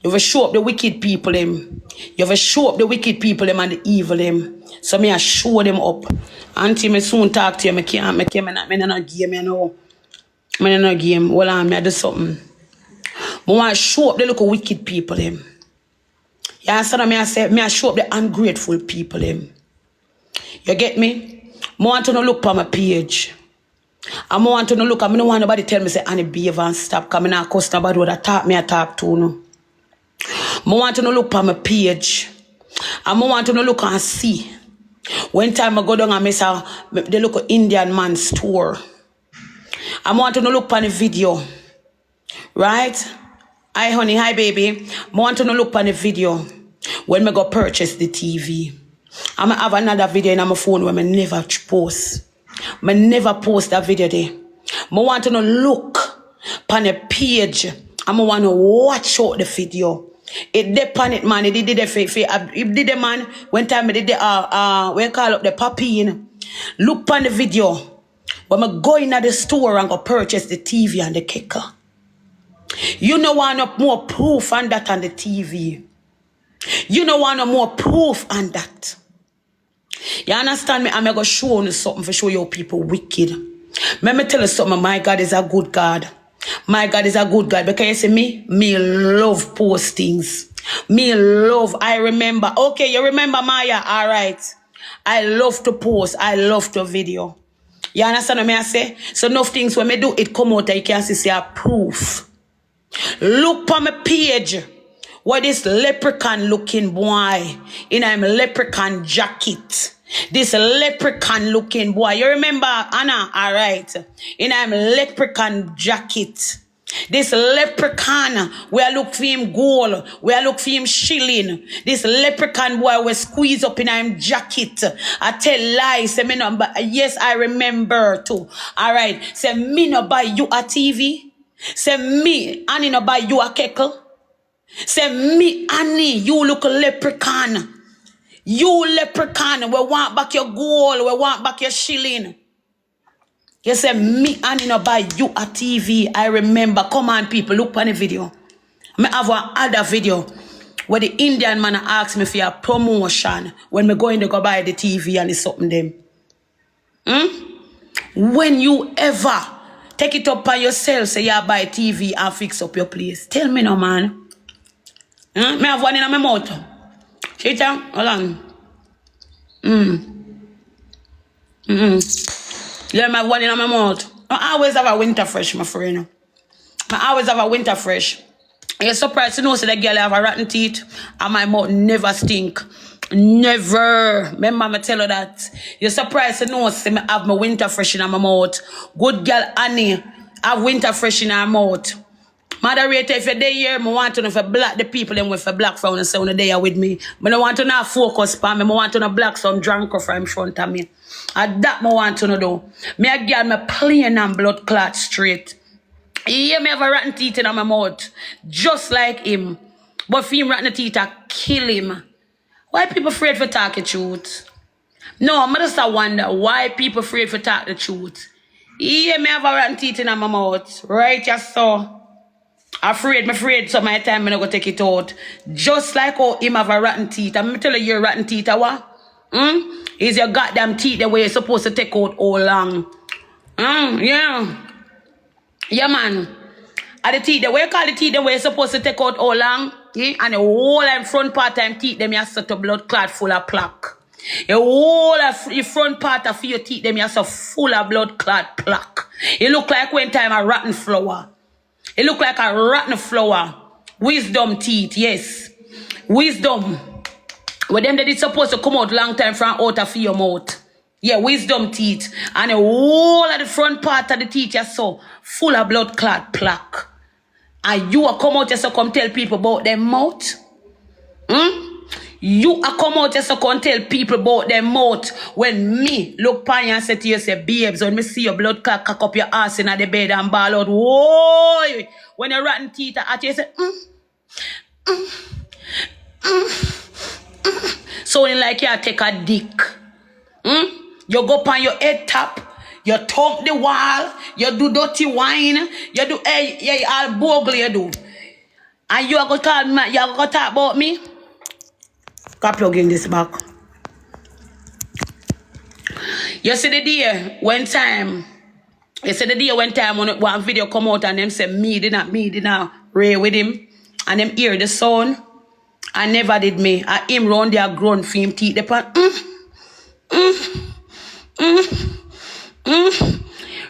You have to show up the wicked people them. You have to show up the wicked people them and the evil them. So me I show them up. Until me soon talk to you, me can't, me not game, you know. Me not game. Well, I do something. I want to show up the little wicked people them. You understand me? I say, me I show up the ungrateful people them. You get me? I want to look on my page. I want to look, I don't want nobody tell me say Annie behave and stop, because I not cuss nobody what I talk to no. I want to look on my page. I want to look and see. One time I go down and miss the local Indian man store. I want to look on the video. Right? Hi honey, hi baby. I want to look on the video when I go purchase the TV. I'm going to have another video on my phone where I never post. I never post that video there. I want to look on the page. I want to watch out the video. It depend it man. It did the man. One time I did the we call up the puppy. Look on the video. When I go in at the store and go purchase the TV and the kicker. You know want no more proof on that on the TV. You know want no more proof on that. You understand me? I'm going to show you something for show you people wicked. Let me tell you something. My God is a good God. My God is a good God. Because you see me love postings. Me love. I remember. Okay, you remember Maya? All right. I love to post. I love to video. You understand what I say? So enough things when I do it come out, you can see a proof. Look on my page. What this leprechaun looking boy in a leprechaun jacket. This leprechaun looking boy. You remember Anna? Alright. In a leprechaun jacket. This leprechaun, we are look for him gold. We are look for him shilling. This leprechaun boy will squeeze up in him jacket. I tell lies. Say me no, yes, I remember too. Alright. Say me no buy you a TV. Say me, Annie no buy you a keckle. Say me, Annie, you look a leprechaun. You leprechaun, we want back your gold, we want back your shilling. You say me, Annie, no buy you a TV. I remember. Come on, people, look on the video. I have another video where the Indian man asked me for a promotion when me going to go buy the TV and it's something them. When you ever take it up by yourself, say you buy TV and fix up your place. Tell me no, man. Me have one in my mouth. Shita, hold on. Yeah, me have one in my mouth. I always have a winter fresh, my friend. I always have a winter fresh. You're surprised to know so that girl have a rotten teeth and my mouth never stink. Never. Remember me tell her that. You're surprised to know so I have my winter fresh in my mouth. Good girl Annie have winter fresh in her mouth. Moderator, if you're there here, I want to know if you black the people them with a black phone and say when they're with me. I don't want to not focus on me. I want to know black some drunk from in front of me. And that I want to know though. Me a girl me plain and blood clot straight. Yeah, me have a rotten teeth in my mouth. Just like him. But for him rotten teeth, I kill him. Why people afraid for talk the truth? No, I just wonder why people afraid for talk the truth. Yeah, me have a rotten teeth in my mouth. Right, you saw. Afraid, so my time I'm going to take it out. Just like how him have a rotten teeth. I'm telling you, your rotten teeth are what? Is your goddamn teeth the way you're supposed to take out all long. Yeah. Yeah, man. Are the teeth, the way you call the teeth, the way you're supposed to take out all long? Yeah? And the whole and front part of teeth, them you have such a blood clot full of plaque. The whole of the front part of your teeth, them you have so full of blood clot plaque. It look like one time a rotten flower. It look like a rotten flower. Wisdom teeth, yes. Wisdom. Well, them that it's supposed to come out long time from out of your mouth. Yeah, wisdom teeth. And the whole of the front part of the teeth you saw full of blood clot plaque. And you are come out just to come tell people about them mouth? You are come out just to come tell people about them mouth when me look pan you and say to you, say, babes, when me see your blood clot cock up your ass in the bed and ball out, whoa! When your rotten teeth are at you, say, sounding like you take a dick. You go pan your head top, you thump the wall, you do dirty wine, you do, all bogle you do. And you are going to call me, you are going to talk about me? Go plug in this back. You see the day one time, when one video come out and them say me did not ray with him. And them hear the sound. I never did me. I him round there grown for him teeth. They pan,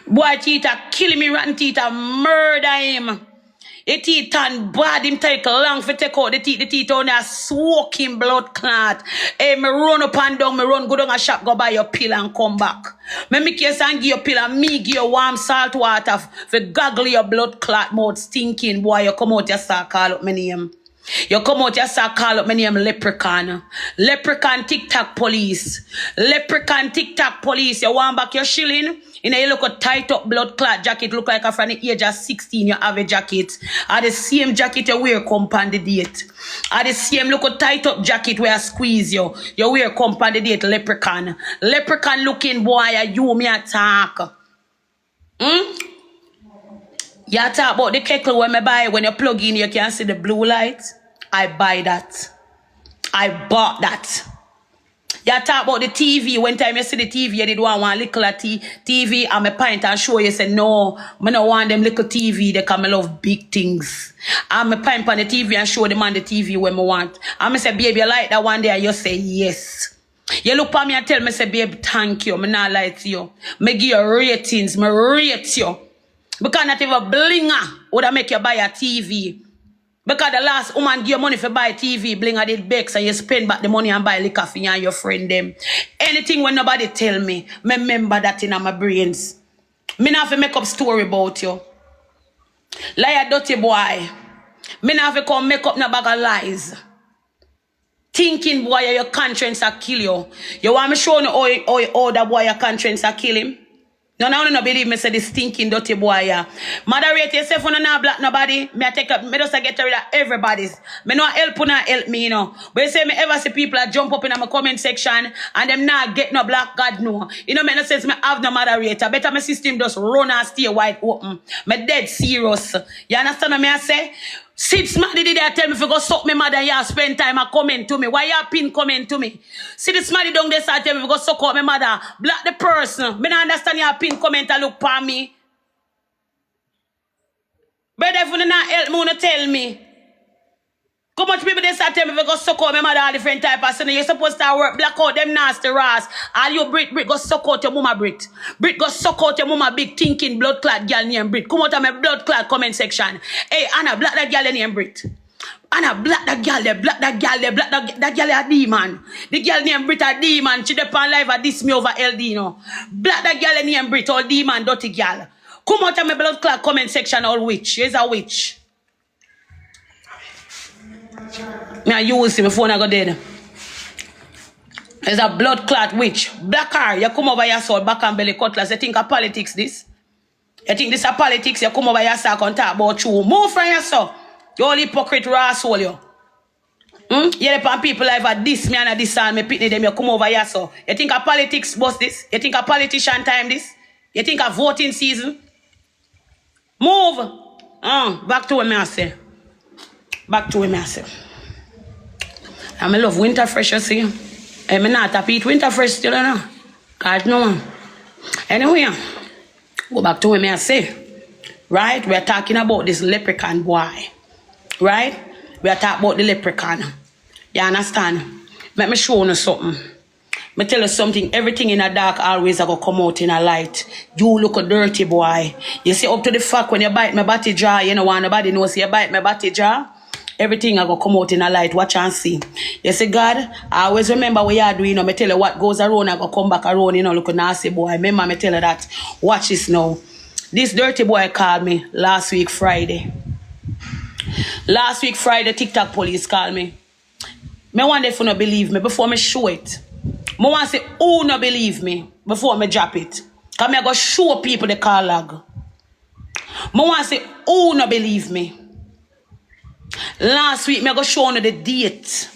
Boy teeth are killing me, rotten teeth are murder him. The teeth turn bad, him take long for take out the teeth on there soaking blood clot. Hey, me run up and down, me run go down a shop, go buy your pill and come back. Me make you and give your pill and me give you warm salt water for goggle your blood clot mouth stinking. Boy, you come out, you start call up my name. You come out, you start call up my name leprechaun. Leprechaun TikTok police. Leprechaun TikTok police. You want back your shilling? You know, you look a tight up blood clot jacket, look like from the age of 16, you have a jacket. Or the same jacket you wear come on the date. Or the same look a tight up jacket where I squeeze you. You wear come on the date, leprechaun. Leprechaun looking boy, you me attack. You talk about the kettle when I buy, when you plug in, you can see the blue light. I buy that. I bought that. You talk about the TV. One time you see the TV, you did one little TV and my pint and show you say, no, I don't want them little TV. They come love big things. And my pint on the TV and show them on the TV when I want. And I say, baby, you like that one day? And you say, yes. You look at me and tell me, say, babe, thank you. I not lie to you. I give you ratings. I rate you. Because not even blinger would I make you buy a TV. Because the last woman give you money for buy a TV, blinger did bake, so you spend back the money and buy liquor for you and your friend them. Anything when nobody tell me, remember that in my brains. Me not have to make up story about you. Liar dirty boy. Me not have to come make up no bag of lies. Thinking boy your conscience will kill you. You want me show you how that boy your conscience will kill him? No believe me say this stinking dirty boy yeah. Moderate yourself when not black nobody. Me take up, me just get rid of everybody's. Me no help you not help me, you know. But you say me ever see people that jump up in my comment section and them not get no black God no. You know me no sense me have no moderator. Better my system just run and stay wide open. Me dead serious. You understand what me I say? Since Smarty did that tell me if you go suck me mother, you spend time a comment to me. Why you pin comment to me? See the Smarty down there start tell me if you go suck out my mother. Block the person. Me not understand you pin comment and look for me. Brother, if you not help me, you tell me. How much people they start tell me if you go suck out my mother all different type of sin. You're supposed to work, black out them nasty ras. All you Brit, go suck out your mama Brit. Brit go suck out your mama big thinking blood clot girl named Brit. Come out of my blood clot comment section. Hey, Anna, black that girl named Brit. Anna, black that girl there, black that girl there, black that girl a demon. The girl named Brit a demon. She depend live at this me over LD, you know. Black that girl named Brit, all demon, dirty girl. Come out of my blood clot comment section, all witch. She's a witch. Now you see my phone I go dead. There's a blood clot witch. Black car, you come over your sword, back and belly cutlass. You think of politics this? You think this is politics? You come over your sock and talk about you. Move from your soul. You all hypocrite rascal you. You depend people like this me and this and me pitney them. You come over your soul. You think of politics boss this? You think of politician time this? You think of voting season? Move. Back to what me I say. Back to what me I say. I love winter fresh, you see. I'm not happy eat winter fresh still, you know. God no. Anyway, go back to what I say. Right? We're talking about this leprechaun boy. Right? We're talking about the leprechaun. You understand? Let me show you something. Me tell you something. Everything in a dark always going to come out in a light. You look a dirty boy. You see up to the fact when you bite my body jaw, you know, when nobody knows you bite my body jaw. Everything I go come out in a light. Watch and see. You see, God, I always remember what you are doing. You know, me tell you what goes around, I go come back around. You know, look a nasty boy. Remember me tell you that. Watch this now. This dirty boy called me last week Friday. Last week Friday, TikTok police called me. Me wonder if you not believe me before me show it. Me want to say, who not believe me before me drop it. Because me go show people the call log. Me want to say, who not believe me. Last week, me go show you the date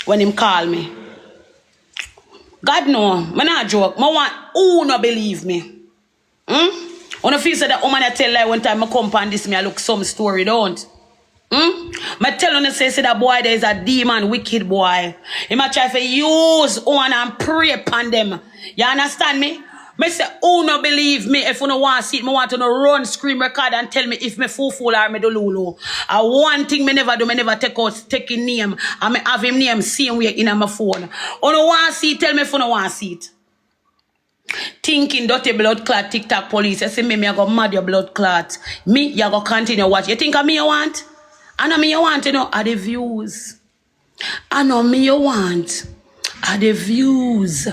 when him call me. God know, me not joke. Me want who not believe me. When I feel so that woman I tell like one time I come on this, me I look some story, don't. Me tell you, say that boy there is a demon, wicked boy. He might try to use one and pray upon them. You understand me? Me say, who no believe me? If you no want to see it, me want to no run, scream, record and tell me if me fool or me do lulu. One thing me never do, me never take his name. And me have him name same way in my phone. Who no want to see it, tell me if you no want to see it. Thinking dirty blood clot, TikTok police. You see me I go mad your blood clot. Me, you go continue watch. You think of me you want? I know me you want, you know, are the views. I know me you want. Are the views.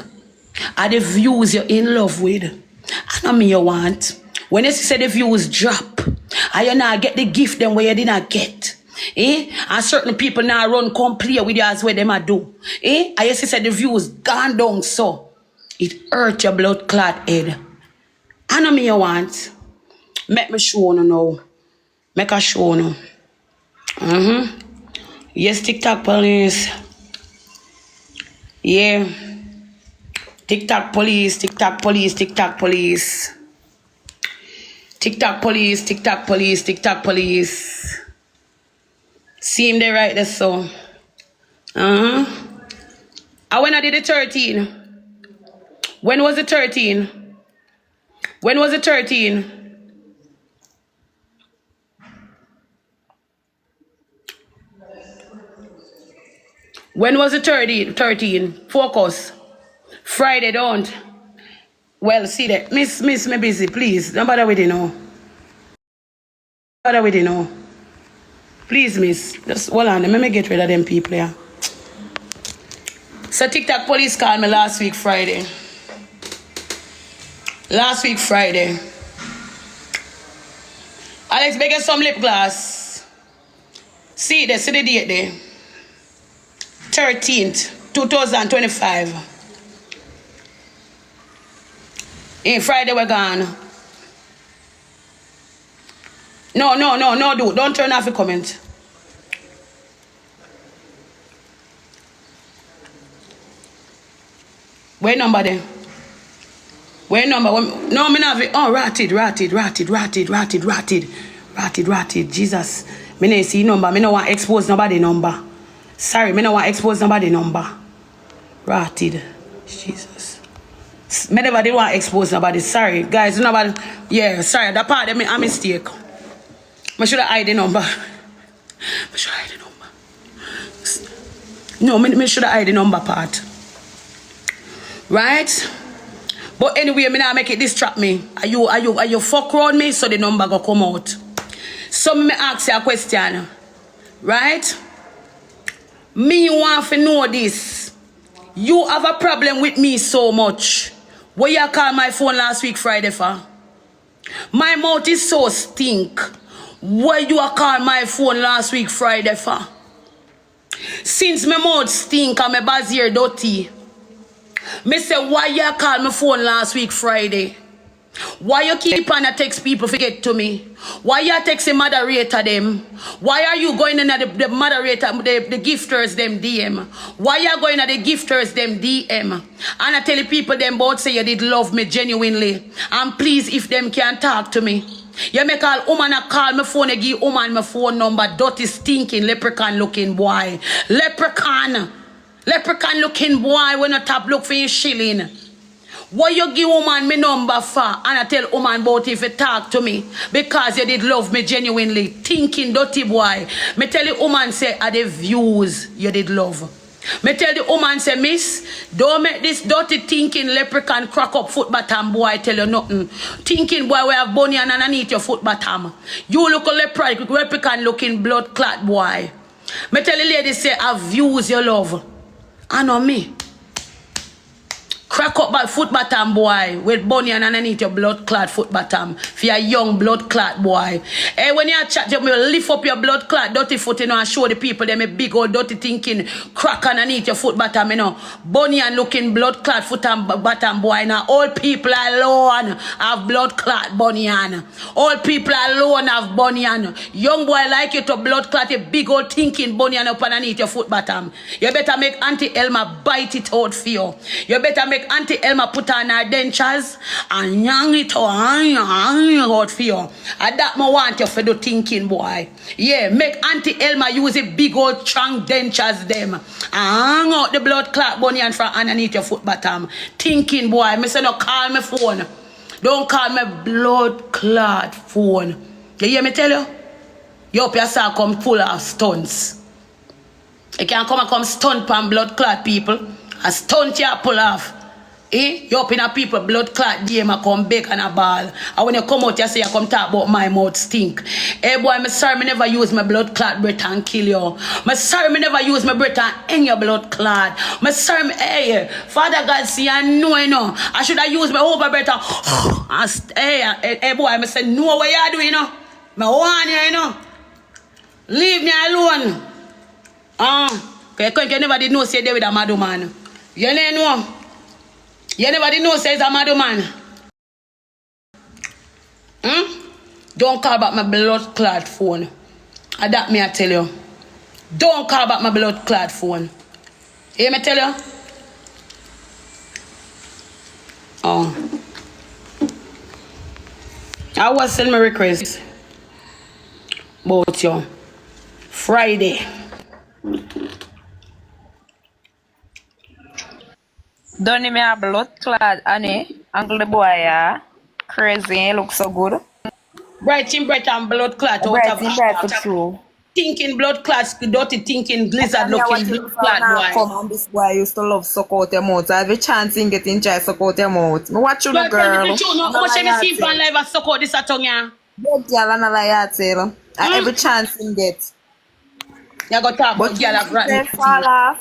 Are the views you're in love with. I know me you want. When you say the views drop, and you not get the gift them where you did not get. And certain people now run come play with you as well them I do. And you say the views gone down so. It hurt your blood clot head. I know me you want. Make me show you now. Make a show you. Yes, TikTok police. Yeah. TikTok police, TikTok police, TikTok police. TikTok police, TikTok police, TikTok police. See him there right there so. I when I did the 13. When was the 13? When was the 13? When was the 13? Focus. Friday, don't. Well, see that. Miss, me busy, please. Don't bother with it now. Bother with it now. Please, miss. Just hold on. Let me get rid of them people here. So TikTok police called me last week, Friday. Last week, Friday. Alex, get some lip gloss. See the date there. 13th, 2025. Friday we're gone. No, dude. Don't turn off the comment. Where number then? Where number? No, me not. Oh, ratted. Jesus. Me no see number. Me no want expose nobody number. Sorry, me no want expose nobody number. Ratted. Jesus. Me never did want expose nobody. Sorry, guys. Nobody. Yeah, sorry. That part of me a mistake. I should have hide the number. I should hide the number. No, me should have hide the number part. Right? But anyway, me not make it distract me. Are you fuck around me so the number go come out? So me ask you a question. Right? Me want to know this. You have a problem with me so much. What you call my phone last week Friday for? My mouth is so stink. What you call my phone last week Friday for? Since my mouth stink and my bazier dirty. Me say why you call my phone last week Friday? Why you keep on a text people forget to me? Why you texting moderator them? Why are you going in the moderator, the gifters them DM? Why you going at the gifters them DM? And I tell the people them both say you did love me genuinely. And please if them can talk to me. You make all woman a call my phone, you give woman my phone number, dirty stinking leprechaun looking boy. Leprechaun looking boy when you tap look for your shilling. What you give woman me number for? And I tell woman about if you talk to me. Because you did love me genuinely. Thinking dirty boy. Me tell the woman say are the views you did love. Me tell the woman say miss, don't make this dirty thinking leprechaun crack up foot bottom boy I tell you nothing. Thinking boy we have bunny and underneath your foot bottom. You look a leprechaun looking blood clot boy. Me tell the lady say have views you love. I know me. Crack up by foot bottom boy with bunny and underneath your blood clot foot bottom for your young blood clot boy. Hey, when you chat, you lift up your blood clot dirty foot, you know, and show the people them a big old dirty thinking crack underneath your foot bottom, you know. Bunny and looking blood clot foot and bottom boy. Now all people alone have blood clot bunny and all people alone have bunny and young boy like you to blood clot a big old thinking bunny and up underneath your foot bottom. You better make Auntie Elma bite it out for you. You better make make Auntie Elma put on her dentures and young it out for you. And that I want you for the thinking, boy. Yeah, make Auntie Elma use a big old strong dentures them. And hang out the blood clot bunny and from underneath your foot bottom. Thinking, boy. Me say no call me phone. Don't call me blood clot phone. You hear me tell you? You up yourself come full of stunts. You can't come stunt pan blood clot people. A stunt you pull off. Eh? You up in a people blood clot game I come bake and a ball. And when you come out you say you come talk about my mouth stink. Hey boy, me sorry me never use my blood clot breath and kill you. Me sorry me never use my breath and hang your blood clot. Me sorry me, hey, Father God see I know you know. I should have used my over breath and hey boy, me say no what you doing you know. Me want you know. Leave me alone. Because you never did know say they with a mad man. You never know. You never did know say it's a mad man. Don't call back my blood clot phone. And that me I tell you. Don't call back my blood clot phone. Hear me tell you? I was sending my request about you. Friday. Don't me a blood clad, Annie. Uncle the boy, yeah. Crazy, look so good. Bright and blood clot. Bright for true. Thinking blood clots, dirty thinking, blizzard looking blood clot boy. Come on, this boy used to love suck out your mouth. I have a chance in getting try suck out your mouth. Me watch you, girl. How much you see fan live and suck out this tongue, yeah? Big girl and a lie tell. I every chance in get. You got talk about girl of rotten.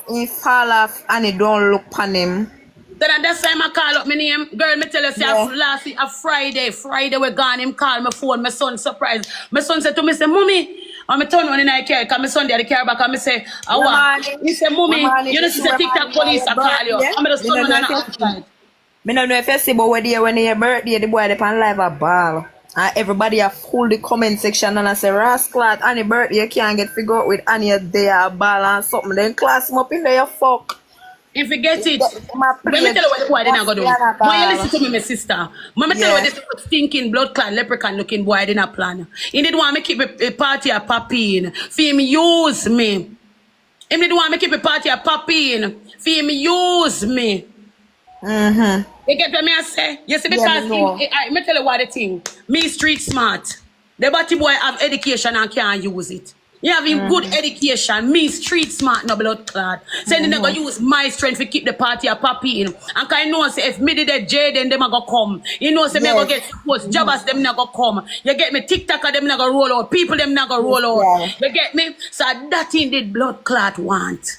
He fall off, and he don't look on him. Then that's time I call up my name. Girl, me tell you, say last week, a Friday we gone, him call my phone, my son surprised. My son said to me, say, Mommy, and I turn on in the car, because my son there, the car back, and I say, what? He said, Mommy, you know, she's a TikTok police, I call you. I'm just turn on and outside. I don't know if you see, but when your birthday, the boy, they pan live a ball. And everybody have full the comment section and I say, Rascal, Annie birthday, you can't get figured out with Annie there, a ball and something. Then class him up in there, you fuck. If you get it, let me tell you what the boy didn't go do. Why you listen to me, my sister? Let me tell you what this stinking blood clot leprechaun looking boy didn't plan. He didn't want me keep a party a poppy in. For him use me. He didn't want me keep a party a poppy in. For him use me. You get what me I say? You see, because me tell you what the thing. Me street smart. The body boy have education and can't use it. You have good education. Me street smart, no blood clot. So they never use my strength to keep the party a poppy in. And I know say if me did a J, then them a go come. You know say me go get supposed jobbers them not go come. You get me? TikToker them not go roll out. People them not go roll out. You get me? So that thing did blood clot want.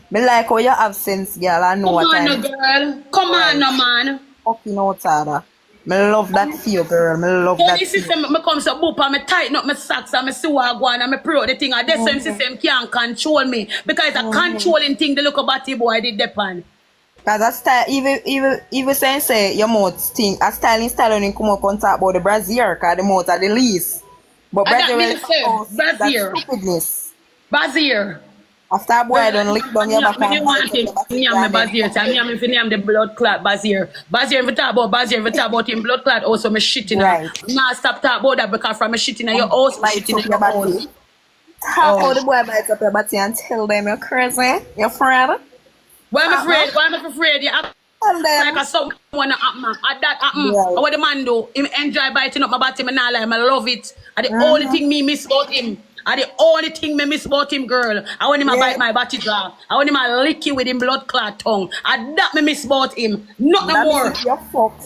Me like how you have sense, girl. I know what time. Come on, girl. Come on, no man. Fucking outsider. Me love that feel, girl. Me love that feel. System, me come to boop and me tighten up my socks and me see what I go on and me pro the thing. And this same system can't control me. Because it's a controlling thing the look about you boy did depend. Because that style, even saying say your mouth thing, a styling and come up and talk about the brazier, because the mouth are the least. But brazier, that's stupidness. Brazier. After a boy don't lick down your back. I want him Bazier. I mean if you name the blood clot Bazier. Bazier, if you talk about Bazier, if you talk about him blood clot also me shitting. Right. Now stop talking about that because from me shitting in your house, shitting in your house. Talk how the boy bites up your body and tell them you're crazy, you're afraid. Why am I afraid? Why am I afraid? You act like a someone happen. At that happen. What the man do? Him enjoy biting up my body, me not like, I love it. And the only thing me miss about him. And the only thing me miss about him, girl, I want him to bite my body jaw. I want him to lick you with him blood clot tongue. And that me miss about him. Not no more. Your fuck.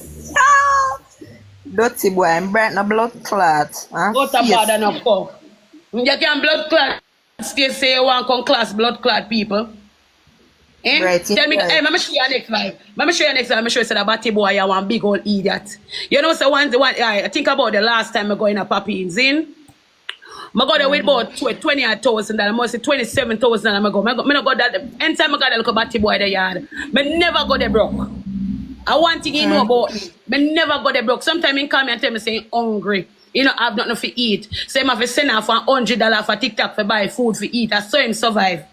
Dirty boy, I'm bright no blood clot. What a bad enough fuck. You can blood clot. Still say you want come class blood clot people. Eh? Right, tell me, hey, let me show you next live. Let me show you next live. Let me show you that batty boy, you one big old idiot. You know, so I think about the last time I go in a papi in Zin. I go there with about 20,000, I must say 27,000. I go not go that. Anytime I got a little batty boy the yard, I never go there broke. I want to you know about me. I never go there broke. Sometimes he come and tell me saying hungry. You know, I have nothing to eat. So I have to send off $100 for TikTok for buy food for eat. I saw him survive.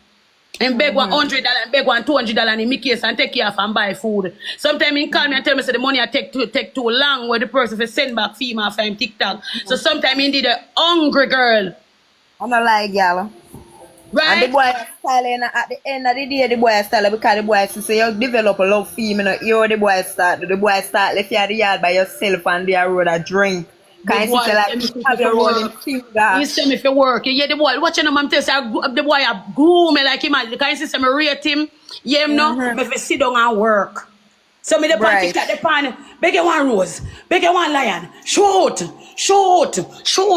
and beg $100 and beg $200 in my case and take care of and buy food. Sometimes he call me and tell me say the money I take too long where the person for send back female for him TikTok. So sometimes he did a hungry girl. I'm not like y'all. Right? And the boy style at the end of the day, the boy style because the boy say you develop a love female. You the boy start left you at the yard by yourself and they road a drink. Can you see like have your rolling finger? He send me for work. Yeah, the boy watching him. I'm telling you, the boy a groom me like him. Can you see me rate him? Yeah, him no. Me fi sit down and work. So me the pan TikTok, the pan. Beg you one rose, beg you one lion. Shoot.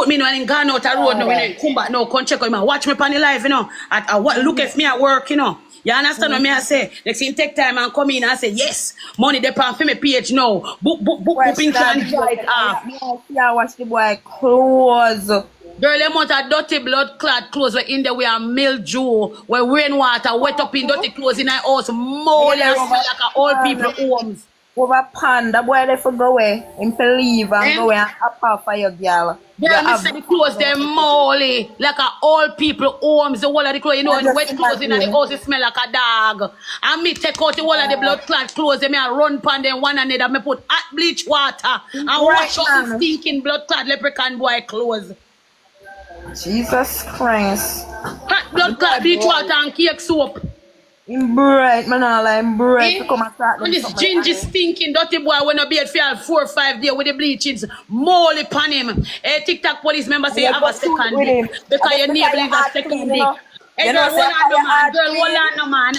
Me no ain't gone out the road no. When come back no, come check on me. Watch me pan the live, you know. At what look at me at work, you know. You understand what me I say? Next thing take time and come in and say yes. Money they pan for me page now. Book and right off. I watch the boy clothes. Girl, them want a dirty blood clot clothes where in there we are mildew, where rainwater wet up in dirty clothes in our house, moldy and smell like a old people homes. Over pan, the boy they for go away. Him to leave and go away and up for your girl. Girl, me say the clothes they're moldy, like a old people homes. The whole of the clothes, you know, the wet clothes in the house, it smell like a dog. And me take out the whole of the blood clot clothes, they me a run pan them one another, me put hot bleach water and wash out the stinking blood clot leprechaun boy clothes. Jesus Christ. Hot blood clot bleach water and cake soap. I'm bright, man, I'm bright to come and start. And this ginger stinking dirty boy when I be at 4 or 5 days with the bleachings moldy pan him. A TikTok police member say you have a second dick because your neighbor is a second dick. Hey girl, hold on no man.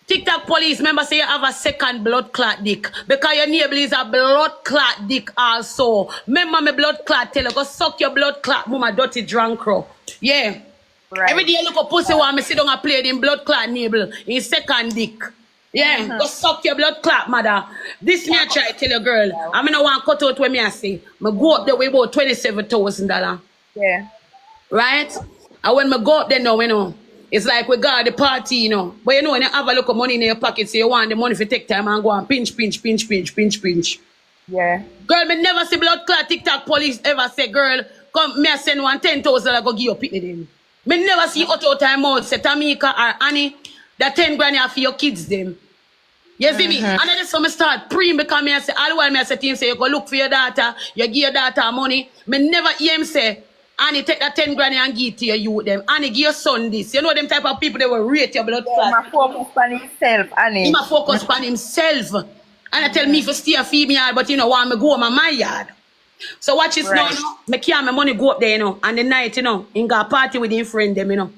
TikTok police member say you have a second blood clot dick because your neighbor is a blood clot dick also. Remember my blood clot tell you go suck your blood clot mama dirty drunk crow. Yeah. Right. Every day you look a pussy while me sit down and play in blood clot nibble in second dick. Yeah, go suck your blood clot, mother. This me I try to tell you, girl. I mean, I want to cut out what me I say. I go up there with about $27,000. Yeah. Right? And when I go up there now, you know, it's like we got the party, you know. But you know, when you have a look of money in your pocket, so you want the money to take time and go and pinch. Yeah. Girl, me never see blood clot TikTok police ever say, girl, come, me I send one $10,000 go give you picnic them. Me never see auto time out say Tamika or Annie that 10 grand for your kids them. You see me? And then that's when I start praying because me I say all the while me I say to him say you go look for your daughter, you give your daughter money. Me never hear him say Annie take that 10 grand and give it to your youth them. Annie give your son this. You know them type of people they will rate your blood clot. He focus on himself, Annie. He focus on himself. And I tell me if stay a female but you know want me go on my yard. So watch this now, me carry my money go up there, you know, and the night, you know, in go party with him friend them, you know.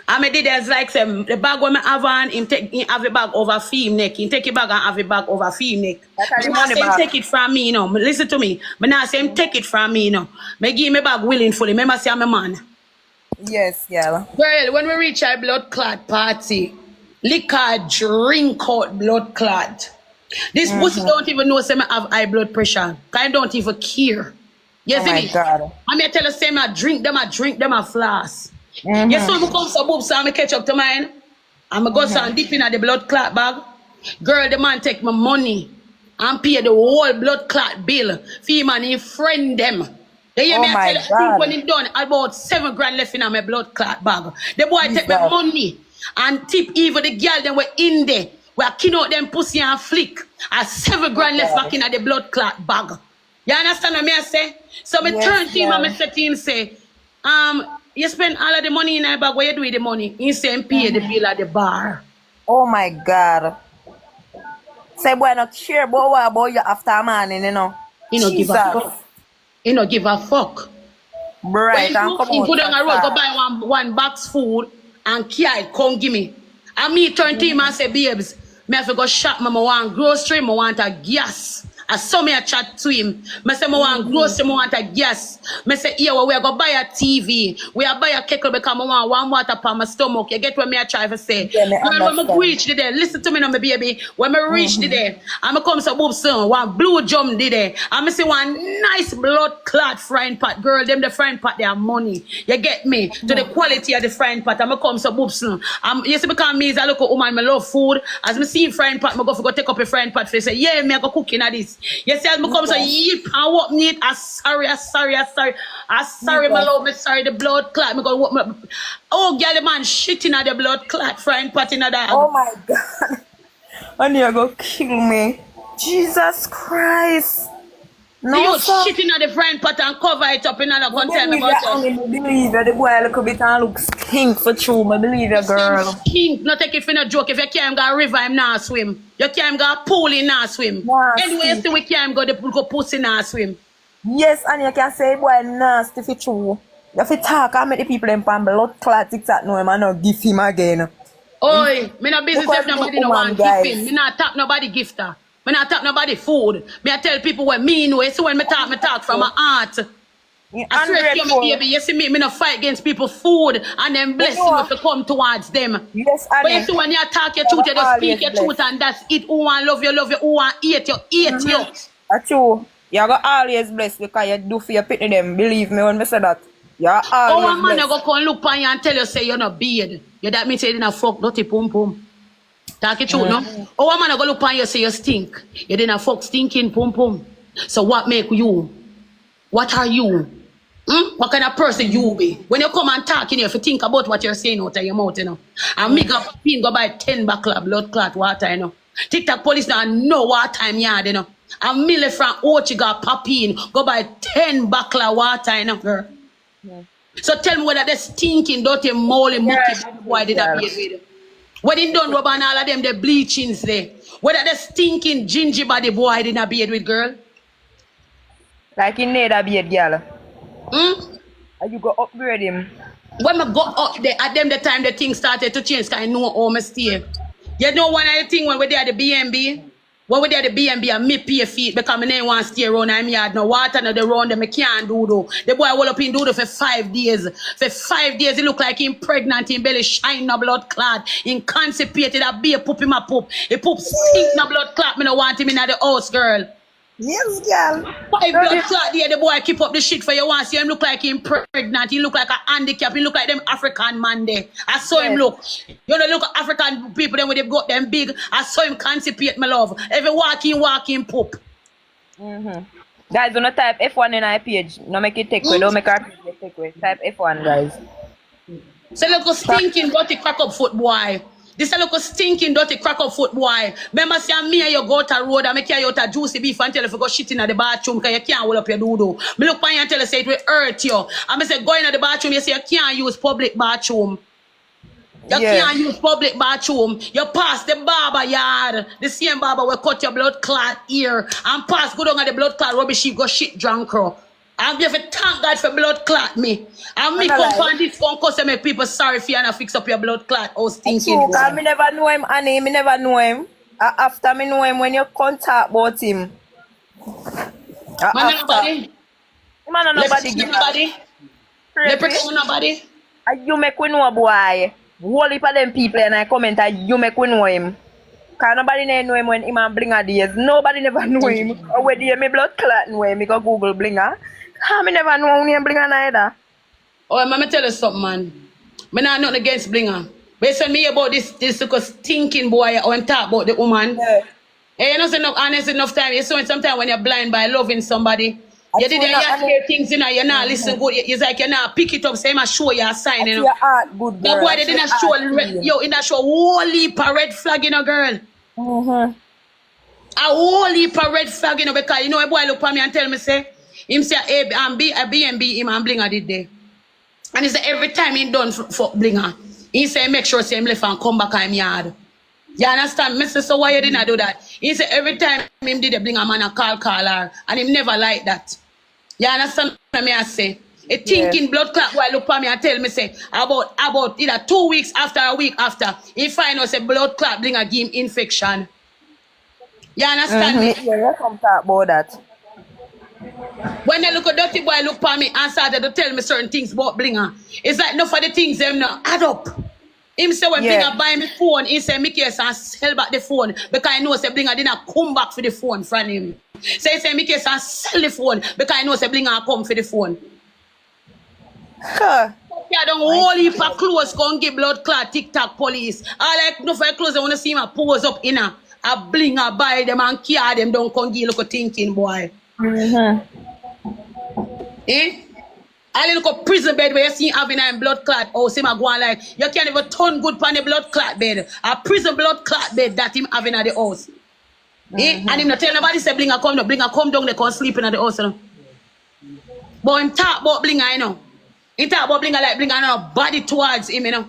And me did as like say the bag when me have on, him have a bag over fee neck. Him take a bag and have a bag over fee neck. Me not say him take it from me, you know. Listen to me. Me not say him take it from me, you know. Me give me bag willingly. Remember say I'm a man. Yes, yeah. Girl, when we reach our blood clot party, liquor drink out blood clot. This pussy don't even know say me have high blood pressure. I don't even care. You see me? God. I mean, tell us say I drink them a flask. You saw me come so boobs so I catch up to mine. I'm go so and dip in at the blood clot bag. Girl, the man take my money and pay the whole blood clot bill. Fee man, he friend them. You hear me? I tell you, when he done, about 7 grand left in my blood clot bag. The boy take my money and tip even the girl them were in there. We are kin out them pussy and flick. And 7 grand left back in the blood clot bag. You understand what I say? So me turn to him and me say to him say, you spend all of the money in that bag, what you do with the money? He say pay the bill at the bar. Oh my God. Say boy not care about you after a man, you know. He no give a fuck. He no give a fuck. Right, he put on a road, go buy one box food and carry come give me. And me turn to him and say, babes, me have to go shop, I want grocery, I want a gas. I saw me a chat to him. I say, I want grocery, I want a gas. I say, here, we are going to buy a TV. We are buy a kettle because I want one water for my stomach. You get what me I try to say? When I reach the day, listen to me now, my baby. When I reach the day, I'm going to come to boop son, one blue jump the day. I'm going to see one nice blood clot frying pot. Girl, them the frying pot, they are money. You get me? To the quality of the frying pot, I'm going to come to boop son. You see, because me is a local woman, I love food. As I see frying pot, I go take up a frying pot. I say, yeah, me I go cooking at this. You see, I become so yip and what need. I sorry, my Jesus. love, me sorry, the blood clot. Me go what me. Oh, girl, the man shitting at the blood clot, frying pot in a Oh dog. my God. And you're going to kill me. Jesus Christ. The No, you sir. shitting at the frying pot and cover it up in another I container believe about you, us. Annie. I believe you. The boy a little bit and look stink for true. I believe you, girl. King, not take it for no joke. If you can't go a river, him not swim. You can't go a pool, he not swim. Anyway, you Nasty. see we can't go pussy not swim. Yes, and you can say boy nasty for true. You have to talk and make the people in pan blood clot TikTok know him and not give him again. Oi, me no business Look if at the nobody no woman, want gift him. guys. Me not tap nobody gifter. Me not tap nobody food. Me I tell people what me know. So when me talk from my heart. I swear to you, my Ungrateful. baby, you see me no fight against people food and then blessing if you come towards them. Yes, But you Annie. see when you talk your You truth, are you just speak always your truth blessed. and that's it. Who want love you, who want hate you, hate you. That's true. You're always blessed because you do for your pitney them. Believe me when I say that. You're Oh, always a man you blessed. go come look on you and tell you say you're not beard. You that means you didn't fuck dirty pum pum. Talk it truth, no? Oh, a man you go look on you say you stink. You didn't fuck stinking pum pum. So what make you? What are you? What kind of person you be? When you come and talk in here, if you think about what you're saying out of your mouth, you know. And make up pin go buy 10 buckler blood clot water, you know. TikTok police now know what time yard, you know. And Millie from Ochi got pop in, go buy 10 buckler water, you know, girl. So tell me whether they stinking, dirty, moldy, mucky boy did that be with. When he done rub and all of them, the bleachings there. Whether they stinking ginger body boy did not be with, girl. Like he need a beard, girl. Hmm? And you go upgrade him. When I go up there, at them the time the thing started to change, because I know how I stay. You know one of the thing when we there at the BNB, when we there at the BNB, and me pay feet because I didn't want to stay around and me had no water, no the round them, I can't do though. The boy will up in do for 5 days. For 5 days, he look like him pregnant, him belly shine no blood clot, him constipated, a beer poop him a poop. He poop stink no blood clot, me no want him in the house, girl. Yes, girl. 5 blood clot there, the boy keep up the shit for you once. See him look like him pregnant. He look like a handicap. He look like them African man there. I saw him look. You know, look at African people them when they got them big. I saw him constipate, my love. Every walking poop. Guys, do not type F1 in our page. No make it take away. Don't make our page take away. Type F1, guys. So look a stinking dirty crack up foot boy. This a look a stinking dirty crack up foot boy. Remember say me and you go to road and make you out a juicy beef and tell you if you go shit in the bathroom because you can't hold up your doo-doo. Me look on you and tell you say it will hurt you. And me say go in the bathroom, you say you can't use public bathroom. You can't use public bathroom. You pass the barber yard. The same barber will cut your blood clot ear and pass go down at the blood clot rubbish go shit drunk. And you have to thank God for blood clot me. And me come on this phone cause make people sorry for you and fix up your blood clot. Oh, stinking boy. Because me never know him, Annie. Me never know him. After me know him, when you contact about him. Man, nobody. Man, nobody give nobody. Leprechaun nobody. You make we know, boy. Whole heap of them people and I comment that you make we know him. Because nobody never know him when him and Blinger days. Nobody never know him. Where do you me blood clot know him? Me go Google Blinger. Me never know him and Blinger neither. Oh, let me tell you something, man. Me not nothing against Blinger. But you me about this little stinking boy when talk about the woman. Yeah. Hey, you know, say enough honest enough time. You saw sometimes when you're blind by loving somebody. You did hear things, you know, you're not listen good. It's like you're not pick it up, say, I show you a sign, you know. Your heart good, girl. The boy, they didn't show, yo, in that show, whole heap of red flag, you know, girl. A whole heap of red flag, you know, because, you know, a boy look at me and tell me, say, him say, hey, I'm B&B, him and Blinger did there. And he say, every time he done for Blinger, he say, make sure, say, him left and come back on him yard. You understand? Me say, so why you didn't do that? He say, every time him did the Blinger man, a call her, and him never like that. You understand what I say? A thinking blood clot boy look at me and tell me say about either 2 weeks after a week after he find out say blood clot bring a give him infection. You understand me? Yeah, you come talk about that. When they look a dirty boy look at me and started to tell me certain things about Blinger, it's like enough of the things them now add up. Him say when Blinger buy me phone, he say make yes and sell back the phone because I know say Blinger didn't come back for the phone from him. So he say make yes and sell the phone because I know say Blinger come for the phone. Huh. Yeah, don't whole heap of clothes go and give blood clot TikTok police. I like no for clothes I want to see him pose up in her. I bling, I buy them and care them, don't come give look thinking, boy. Eh? I look a prison bed where you see having a blood clot. Oh, see my go on like, you can't even turn good pan the blood clot bed. A prison blood clot bed that him having at the house. Eh? And him not tell nobody say bling a come down, they come sleeping at the house. You know? But him talk about bling, you know. He talk about bling like bling and no body towards him, you know.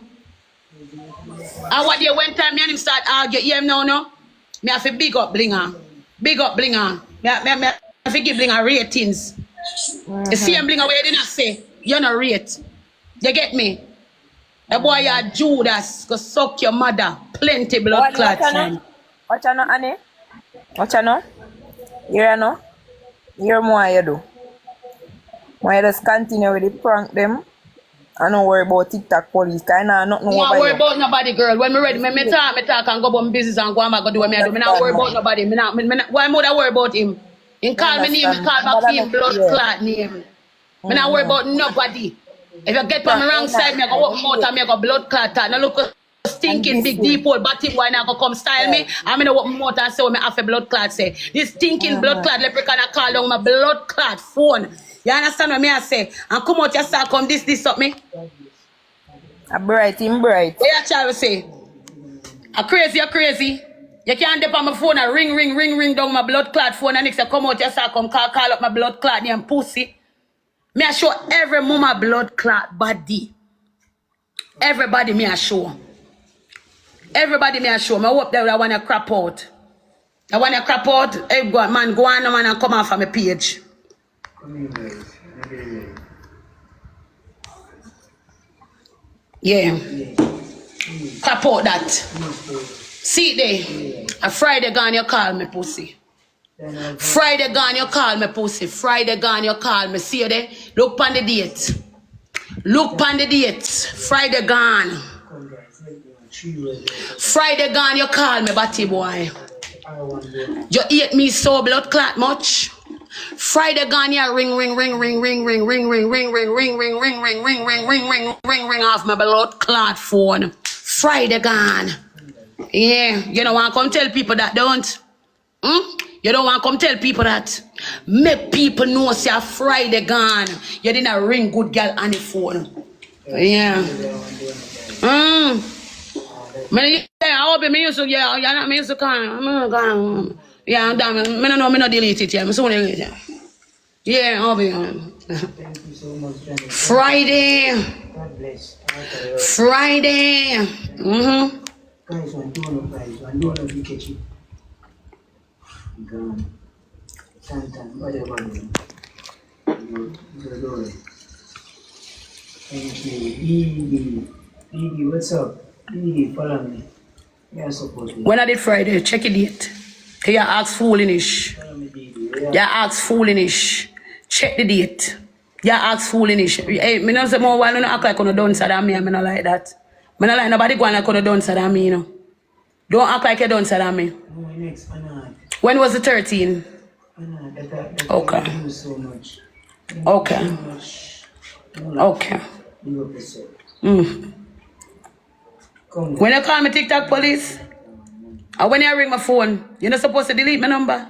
And what day one time me and him start argue, hear him now, no? Me have to big up blinger. Big up blinger. Me have to give blinger ratings. You see him blinger where you didn't say, you not rate. You get me? The boy you Judas, go suck your mother. Plenty blood clots. Watch out, Annie. Watch out, you know? Hear more you do. Why you just continue with the prank them? I don't worry about TikTok police. I know nothing over worry about nobody, girl. When me ready, me talk and go about business and go and go do what me do. Me not worry about nobody. Why would I worry about him? He call me name, he call back him blood clot name. Me not worry about nobody. If you get on the wrong side, me go open mouth and me go blood clot. Now look stinking big deep hole batty boy now go come style me. I'm gonna open mouth and say what me have a blood clot say. This stinking blood clot leprechaun I call down my blood clot phone. You understand what me I say? And come out your start come this up me. A bright. What you try to say? A crazy. You can't dip on my phone and ring down my blood clot phone and next you come out your start come call up my blood clot name pussy. Me I show every mama blood clot body. Everybody me I show. Everybody me I show. Me hope that I want to crap out. Hey, go on man and come off of my page. Yeah. Clap out that. See there. A Friday gone you call me pussy. Friday gone you call me pussy. Friday gone you call me. See you there? Look on the date. Friday gone. Friday gone you call me batty boy. You hate me so blood clot much? Friday gone here ring off my blood clot phone. Friday gone. Yeah, you don't want to come tell people that, don't? You don't want to come tell people that. Make people know say Friday gone. You didn't ring good girl on the phone. Yeah. I hope me used to, me used to call. Yeah, I'm done. Me no delete it yet. Me soon delete it. Yeah, I'll be on. Thank you so much, Johnny. Friday. God bless. Friday. Guys, one dollar we catch it. Gone. Santan, whatever. Thank you. Didi, what's up? Didi, follow me. Yeah, support me. When I did Friday, check it date. You ask foolish. You ask foolish. Check the date. You ask foolish. Hey, me not say more while you not act like you don't say that me. Me not like that. Me not like nobody going like you don't say that me. You know. Don't act like you don't say that me. When was the 13? Okay. Okay. Okay. When you call me TikTok police, or when you ring my phone, you're not supposed to delete my number.